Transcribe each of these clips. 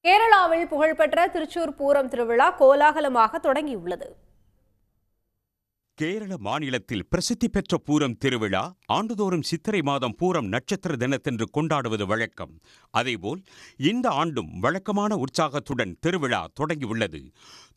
கேரளாவில் புகழ்பெற்ற திருச்சூர் பூரம் திருவிழா கோலாகலமாக தொடங்கியுள்ளது. கேரள மாநிலத்தில் பிரசித்தி பெற்ற பூரம் திருவிழா ஆண்டுதோறும் சித்திரை மாதம் பூரம் நட்சத்திர தினத்தன்று கொண்டாடுவது வழக்கம். அதேபோல் இந்த ஆண்டும் வழக்கமான உற்சாகத்துடன் திருவிழா தொடங்கியுள்ளது.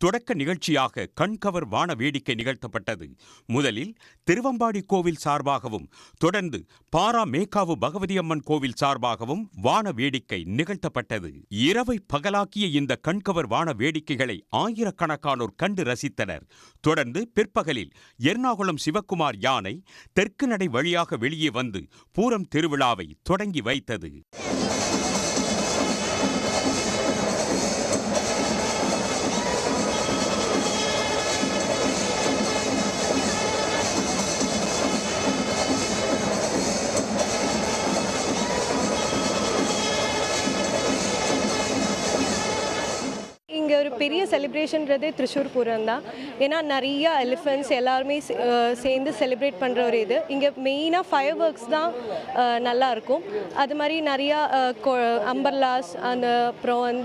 தொடக்க நிகழ்ச்சியாக கண்கவர் வான வேடிக்கை நிகழ்த்தப்பட்டது. முதலில் திருவம்பாடி கோவில் சார்பாகவும் தொடர்ந்து பாரா மேக்காவு பகவதி அம்மன் கோவில் சார்பாகவும் வான வேடிக்கை நிகழ்த்தப்பட்டது. இரவை பகலாக்கிய இந்த கண்கவர் வான வேடிக்கைகளை ஆயிரக்கணக்கானோர் கண்டு ரசித்தனர். தொடர்ந்து பிற்பகலில் எர்ணாகுளம் சிவக்குமார் யானை தெற்கு நடை வழியாக வெளியே வந்து பூரம் திருவிழாவை தொடங்கி வைத்தது. இங்கே ஒரு பெரிய செலிப்ரேஷன்றது திருச்சூர் பூரம் தான். ஏன்னா நிறைய எலிஃபென்ட்ஸ் எல்லாருமே சேர்ந்து செலிப்ரேட் பண்ணுற ஒரு இது. இங்கே மெயினாக ஃபயர் ஒர்க்ஸ் தான் நல்லாயிருக்கும். அது மாதிரி நிறையா அம்பர்லாஸ் அப்புறம்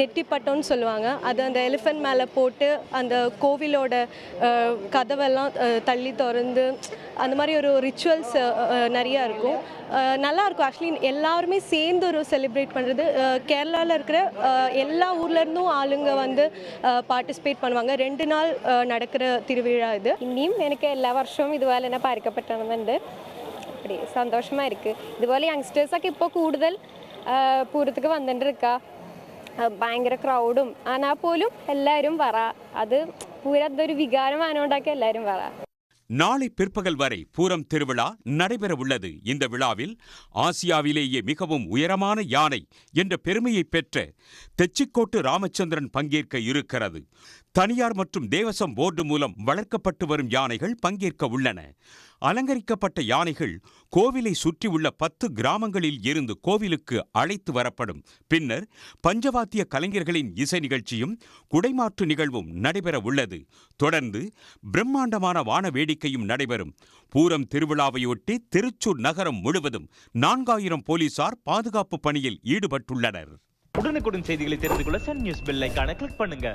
நெட்டிப்பட்டோன்னு சொல்லுவாங்க. அது அந்த எலிஃபென்ட் மேலே போட்டு அந்த கோவிலோட கதவெல்லாம் தள்ளி திறந்து அந்த மாதிரி ஒரு ரிச்சுவல்ஸ் நிறையா இருக்கும். நல்லாயிருக்கும். ஆக்சுவலி எல்லாருமே சேர்ந்து ஒரு செலிப்ரேட் பண்ணுறது. கேரளாவில் இருக்கிற எல்லா ஊர்லேருந்தும் ஆளுங்க பார்ட்டிசிபேட் பண்ணுவாங்க. 2 நாள் நடக்கிற திருவிழா இது. ഇനിയും എനിക്ക് എല്ലാ വർഷവും ഇതുപോലെ തന്നെ പാലിക്കപ്പെടണമെന്നുണ്ട്. அப்படி சந்தோஷமாக இருக்குது. இதுപോലെ യങ്സ്റ്റേഴ്സൊക്കെ ഇപ്പോൾ കൂടുതൽ പൂരത്തേക്ക് വന്നിട്ടിരിക്കുക. ഭയങ്കര ക്രൗഡും ஆனால் പോലും എല്ലാവരും വര. അത് പൂരത്തൊരു വികാരമാനോണ്ടാക്കി എല്ലാവരും വര. நாளை பிற்பகல் வரை பூரம் திருவிழா நடைபெற உள்ளது. இந்த விழாவில் ஆசியாவிலேயே மிகவும் உயரமான யானை என்ற பெருமையை பெற்ற தெச்சிக்கோட்டு ராமச்சந்திரன் பங்கேற்க இருக்கிறது. தனியார் மற்றும் தேவசம் போர்டு மூலம் வளர்க்கப்பட்டு வரும் யானைகள் பங்கேற்க உள்ளன. அலங்கரிக்கப்பட்ட யானைகள் கோவிலை சுற்றியுள்ள 10 கிராமங்களில் இருந்து கோவிலுக்கு அழைத்து வரப்படும். பின்னர் பஞ்சவாத்திய கலைஞர்களின் இசை நிகழ்ச்சியும் குடைமாற்று நிகழ்வும் நடைபெற உள்ளது. தொடர்ந்து பிரம்மாண்டமான வான வேடிக்கையும் நடைபெறும். பூரம் திருவிழாவையொட்டி திருச்சூர் நகரம் முழுவதும் 4000 போலீசார் பாதுகாப்பு பணியில் ஈடுபட்டுள்ளனர். உடனுக்குடன் செய்திகளை தெரிந்து கொள்ள சன் நியூஸ் பெல் ஐகானை கிளிக் பண்ணுங்க.